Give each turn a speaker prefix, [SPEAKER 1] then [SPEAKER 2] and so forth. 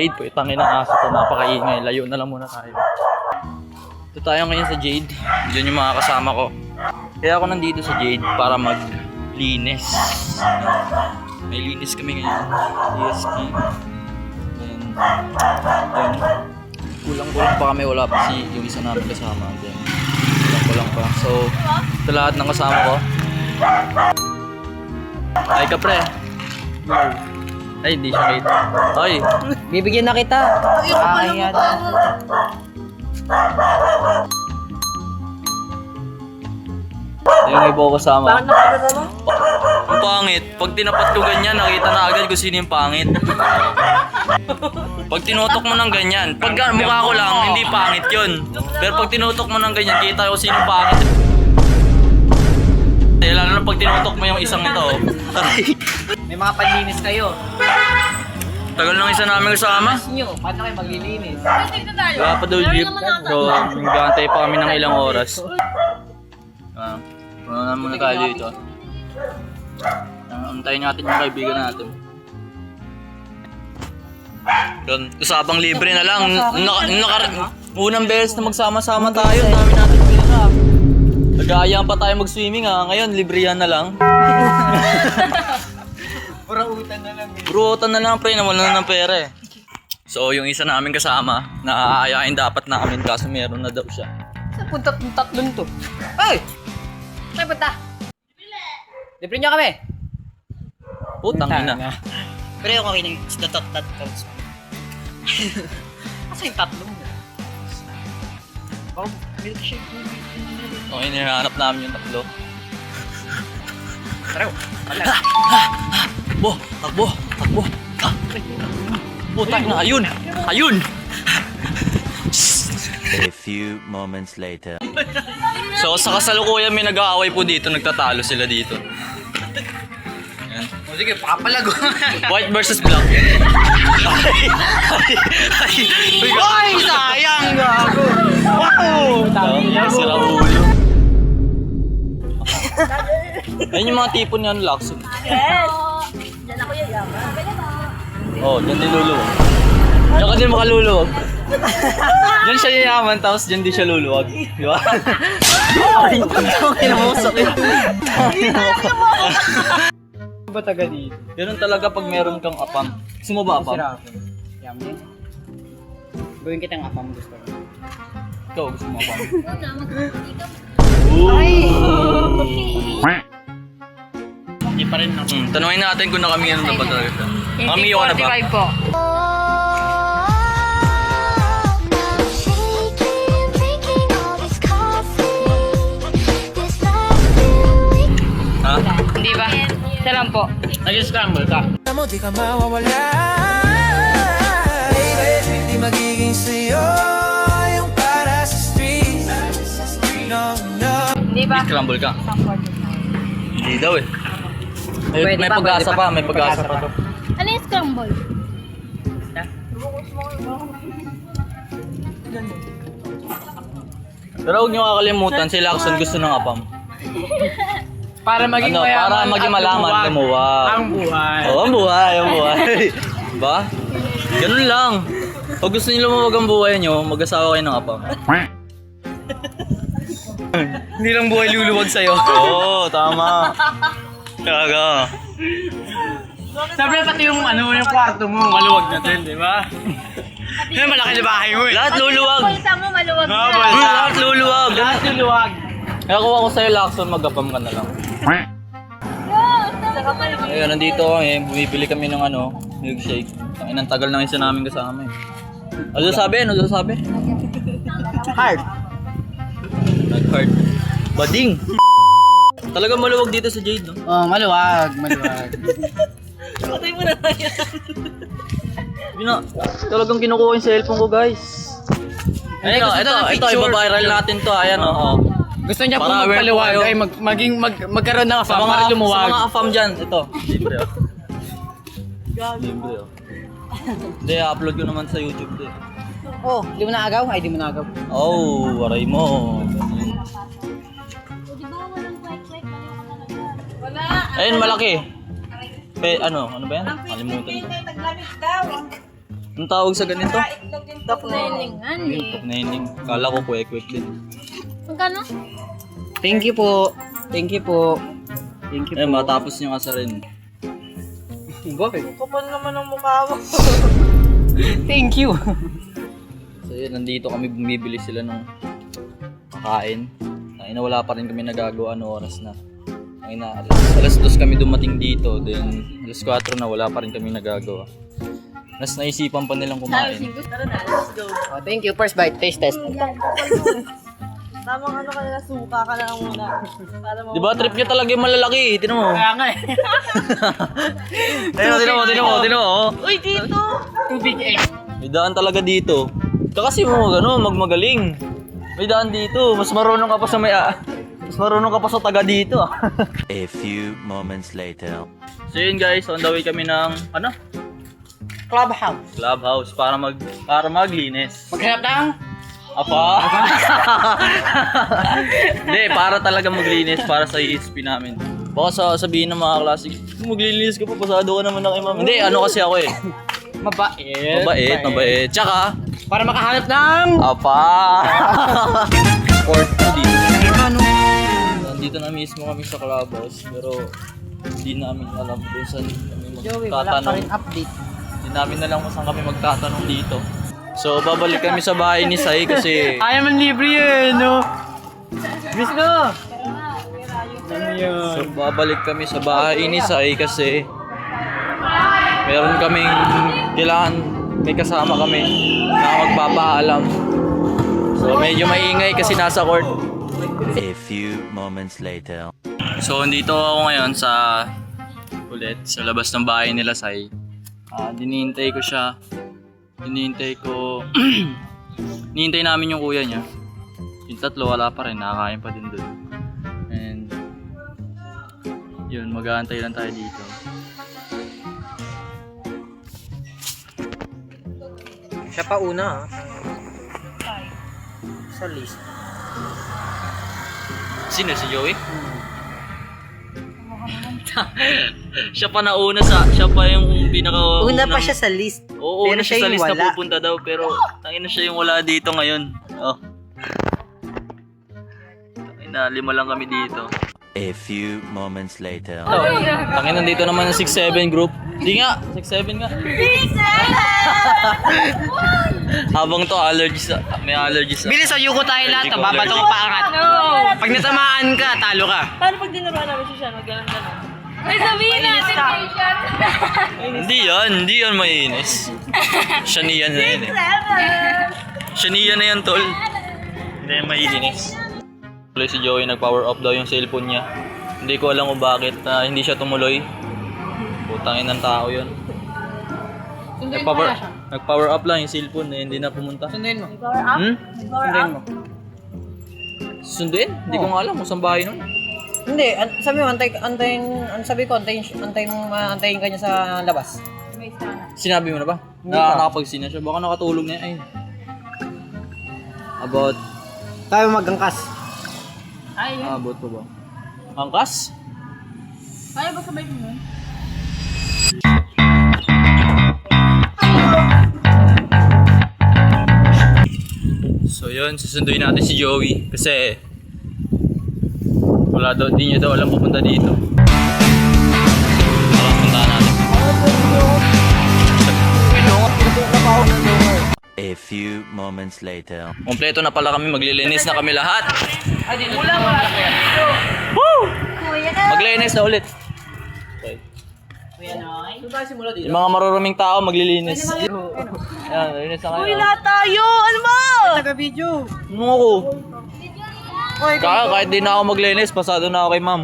[SPEAKER 1] Jade po, itangin ng aso to, napakaingay. Layo na lang muna tayo. Ito tayo ngayon sa Jade. Diyan yung mga kasama ko. Kaya ako nandito sa Jade para maglinis. May linis kami ngayon. ESP. Then, kulang-kulang pa kami. Wala pa yung isa namin kasama. Then, kulang pa. So, ito lahat ng kasama ko. Ay ka pre. Ay, hindi siya kita. Ay,
[SPEAKER 2] Bibigyan na kita. Ayan.
[SPEAKER 1] yung iba ko kasama. Ang pangit. Pag tinapat ko ganyan, nakita na agad kung sino yung pangit. Pag tinutok mo ng ganyan, pag mukha ko lang, hindi pangit yun. Pero pag tinutok mo ng ganyan, kita ko sino yung pangit. Lalo na pag tinutok mo yung isang ito.
[SPEAKER 2] May mga panlinis kayo.
[SPEAKER 1] Tagal ng isa namin kasama.
[SPEAKER 2] Nyo, paano kayo maglilinis?
[SPEAKER 1] Wala pa daw jeep. So, nag-aantay pa kami ng ilang oras. Puno muna tayo dito. Antayin natin yung kaibigan natin. Yun, usapang libre na lang. Unang beses na magsama-sama tayo. Dami natin pera. Nag-aayaan pa tayo mag-swimming ha. Ngayon, libre yan na lang.
[SPEAKER 2] Pura utang na lang.
[SPEAKER 1] Puro utang na lang pre, nawala na ng pera eh. So yung isa namin kasama, naaayain dapat namin kaso meron na daw siya.
[SPEAKER 2] Saan punta ng tatlong to? Ay! Saan punta? Libre niyo kami.
[SPEAKER 1] Putang ina.
[SPEAKER 2] Pero yung okay na yun. It's the tot counts. Kasi yung tatlong mo. Oh, milkshake.
[SPEAKER 1] Okay, hinahanap namin yung tatlo.
[SPEAKER 2] Tara, wala.
[SPEAKER 1] Takbo! Takbo! Takbo! Putang na, ayun! Ayun!
[SPEAKER 3] A few moments later.
[SPEAKER 1] So sa kasalukuyan may nag-aaway po dito, nagtatalo sila dito. Yan.
[SPEAKER 2] O sige, papalago.
[SPEAKER 1] White versus black.
[SPEAKER 2] Ay, sayang gago. Wow!
[SPEAKER 1] Si Raul. Ayun yung mga tipon nga ng Lacson.
[SPEAKER 4] Yes! Diyan ako yayaman.
[SPEAKER 1] Oh, dyan din luluwag. Diyan ka din makaluluwag. Diyan siya yayaman, tapos dyan din siya luluwag. Di ba? Ay, kinamusok yun.
[SPEAKER 2] Ano ba taga dito?
[SPEAKER 1] Ganun talaga pag meron kang apam. Gusto mo ba apam?
[SPEAKER 2] Yummy. Gawin kitang apam gusto ko.
[SPEAKER 1] Ikaw, gusto mo apam?
[SPEAKER 2] Hindi pa rin ako.
[SPEAKER 1] Tanungin natin kung nakamiyanan na ba talaga siya. Nakamiyo ka na ba?
[SPEAKER 4] 45 po.
[SPEAKER 1] Ha?
[SPEAKER 4] Hindi ba? Isa lang po.
[SPEAKER 2] Nag-scramble ka.
[SPEAKER 5] Mo di ka mawawala, baby. Di magiging sa'yo yung para sa street. No, no.
[SPEAKER 4] Hindi ba?
[SPEAKER 1] Scramble ka?
[SPEAKER 4] Isang quarter.
[SPEAKER 1] Hindi daw eh.
[SPEAKER 2] Pwede
[SPEAKER 1] May
[SPEAKER 2] pa,
[SPEAKER 1] pag-asa
[SPEAKER 2] pwede
[SPEAKER 1] pa,
[SPEAKER 2] pa.
[SPEAKER 1] may pag-asa pa to.
[SPEAKER 4] Ano yung scramble?
[SPEAKER 1] Pero huwag niyo kakalimutan, si Lacson gusto ng apam.
[SPEAKER 2] Para maging
[SPEAKER 1] Ano,
[SPEAKER 2] mayaman
[SPEAKER 1] para maging
[SPEAKER 2] at
[SPEAKER 1] malaman, lumuwag.
[SPEAKER 2] Ang buhay.
[SPEAKER 1] Oo, ang buhay, ang buhay. Diba? Ganun lang. Pag gusto niyo lumuwag ang buhay niyo, mag-asawa kayo ng apam.
[SPEAKER 2] Hindi lang buhay luluwag sa'yo.
[SPEAKER 1] Oo, tama. Talaga.
[SPEAKER 2] Sabi pati yung ano, yung kwarto mo, maluwag na din, di ba? Yan, malaki na bahay mo eh.
[SPEAKER 1] Lahat luluwag.
[SPEAKER 4] Pulsa mo maluwag na.
[SPEAKER 1] Lahat luluwag.
[SPEAKER 2] Lahat luluwag.
[SPEAKER 1] Kaya kuha ko sa'yo, Lacson, mag-apam ka na lang. Ayun, nandito kami, bumibili kami ng ano, milkshake. Ang tagal ng isa namin kasama eh. Ano sabi? Ano sabi?
[SPEAKER 2] Hard.
[SPEAKER 1] Nag-hard. Bading! Talaga maluwag dito sa Jade, no?
[SPEAKER 2] Oh, maluwag, maluwag.
[SPEAKER 4] Patay mo na yan.
[SPEAKER 1] Talagang kinukuha yung cellphone ko, guys.
[SPEAKER 2] Ay, gusto
[SPEAKER 1] ito,
[SPEAKER 2] na ng
[SPEAKER 1] ito,
[SPEAKER 2] picture.
[SPEAKER 1] ibabiral natin to. Ayan, oh.
[SPEAKER 2] Gusto niya po
[SPEAKER 1] Para aware
[SPEAKER 2] magpaluwag
[SPEAKER 1] po kayo.
[SPEAKER 2] ay magkaroon ng
[SPEAKER 1] Sa
[SPEAKER 2] afam
[SPEAKER 1] mga,
[SPEAKER 2] para
[SPEAKER 1] sa
[SPEAKER 2] lumuwag.
[SPEAKER 1] mga afam dyan, ito. Libre, oh. Libre, oh. Hindi, upload ko naman sa YouTube, eh.
[SPEAKER 2] Oh, di mo naagaw? Ay, di mo naagaw.
[SPEAKER 1] Oh, waray mo.
[SPEAKER 4] Wala.
[SPEAKER 1] Ayun, malaki. Ano ba yan? Kalimutan ko. Anong tawag sa ganito?
[SPEAKER 4] Tok na hiningan eh.
[SPEAKER 1] Naining. Kala ko kwek-kwek din.
[SPEAKER 4] Magkano?
[SPEAKER 2] Thank you po. Thank you po. Thank you
[SPEAKER 1] Eh,
[SPEAKER 2] po.
[SPEAKER 1] matapos yung asarin.
[SPEAKER 2] Bakit?
[SPEAKER 6] Kapal naman ang mukha mo.
[SPEAKER 2] Thank you.
[SPEAKER 1] So yun, nandito kami bumibili sila ng kakain. Ay na wala pa rin kami nagagawa, ano oras na. Ay na, alas 2 kami dumating dito, then alas 4 na wala pa rin kami nagagawa. Mas naisipan pa nilang kumain.
[SPEAKER 6] Tara na, let's go.
[SPEAKER 2] Oh, thank you. First bite. Taste test.
[SPEAKER 6] Tamang ano ka na, suka ka na lang muna. Para mo.
[SPEAKER 1] Di ba trip niya talaga yung malalaki, tinan mo.
[SPEAKER 2] Kaya nga eh.
[SPEAKER 1] Tinan mo.
[SPEAKER 6] Uy, dito!
[SPEAKER 2] Too big egg.
[SPEAKER 1] May daan talaga dito. Kasi mo magmagaling. May daan dito, mas marunong ka pa sa mas marunong ka pa sa taga dito.
[SPEAKER 3] A few moments later.
[SPEAKER 1] So yun guys, on the way kami ng
[SPEAKER 2] Clubhouse.
[SPEAKER 1] clubhouse para maglinis.
[SPEAKER 2] Maghanap ng
[SPEAKER 1] Apa? Hindi, para talaga maglinis para sa ESP namin. Baka sabihin ng mga klase, maglilinis ka pa, pasado ka naman ng imam. Hindi, ano kasi ako eh.
[SPEAKER 2] mabait.
[SPEAKER 1] Mabait. Tsaka,
[SPEAKER 2] Para makahanap ng
[SPEAKER 1] apa? Court dito. Nandito na mismo kami sa clubhouse, pero hindi namin alam kung saan kami magtatanong.
[SPEAKER 2] update.
[SPEAKER 1] Hindi namin alam kung saan kami magtatanong dito. So, babalik kami sa bahay ni Sai kasi
[SPEAKER 2] Ayaw man libre yun, no? Gusto! Ano yun?
[SPEAKER 1] So, babalik kami sa bahay ni Sai kasi meron kaming kailangan may kasama kami na magpapaalam. So, medyo maingay kasi nasa court.
[SPEAKER 3] A few moments later.
[SPEAKER 1] So, nandito ako ngayon sa labas ng bahay nila Sai. Hinihintay ko siya. Hinihintay namin yung kuya niya. Yung tatlo wala pa rin, nakakain pa din doon. And yun, mag-aantay lang tayo dito.
[SPEAKER 2] Siya pa una, ha? Sa list.
[SPEAKER 1] Sino si Joey? Siya pa yung pinaka
[SPEAKER 6] Una pa siya sa list.
[SPEAKER 1] Oo,
[SPEAKER 6] Pero
[SPEAKER 1] una siya
[SPEAKER 6] siya
[SPEAKER 1] sa
[SPEAKER 6] yung
[SPEAKER 1] list na
[SPEAKER 6] wala.
[SPEAKER 1] pupunta daw pero tangina siya yung wala dito ngayon. Oh. Tangina, 5 lang kami dito.
[SPEAKER 3] A few moments later.
[SPEAKER 1] Tangina, nandito naman ang 6-7 group. Di nga, 6-7 nga. Habang to may allergies.
[SPEAKER 2] Bilis, ayuko tayo lahat. Babato ko pa angat. Pag natamaan ka, talo ka.
[SPEAKER 6] Paano pag dinuruan namin siya, nagganon-ganon?
[SPEAKER 4] May sabihin natin, Christian.
[SPEAKER 1] Hindi yan mainis. Shania na yan eh. Shania na yan, tol. Hindi yan mainis. Tuloy si Joey, nag-power off daw yung cellphone niya. Hindi ko alam kung bakit hindi siya tumuloy. Putangin ng tao yun. Nag-power up lang yung cellphone eh, hindi na pumunta.
[SPEAKER 2] Sunduin mo.
[SPEAKER 6] Power up?
[SPEAKER 1] Sunduin? Hindi ko nga alam kung saan bahay nun.
[SPEAKER 6] Hindi, sabi mo, antayin ka niya sa labas.
[SPEAKER 1] Sinabi mo na ba? Nakapag-sina siya. Baka nakatulog na yun. About...
[SPEAKER 6] Tayo magangkas.
[SPEAKER 1] About pa ba? Angkas?
[SPEAKER 4] Kaya ba sabay mo?
[SPEAKER 1] So yun, susunduin natin si Joey kasi di niya daw alam pupunta dito. Parang puntahan natin.
[SPEAKER 3] A few moments later.
[SPEAKER 1] Kompleto na pala kami, maglilinis na kami lahat.
[SPEAKER 4] Kuya.
[SPEAKER 1] Maglilinis na ulit. Yung mga maruruming tao maglilinis. Ayan, linis na kayo.
[SPEAKER 6] Uy, lahat tayo! Ano ba?
[SPEAKER 2] Taga-video.
[SPEAKER 1] Ano ako? Kahit di na ako maglinis, pasado na ako kay ma'am.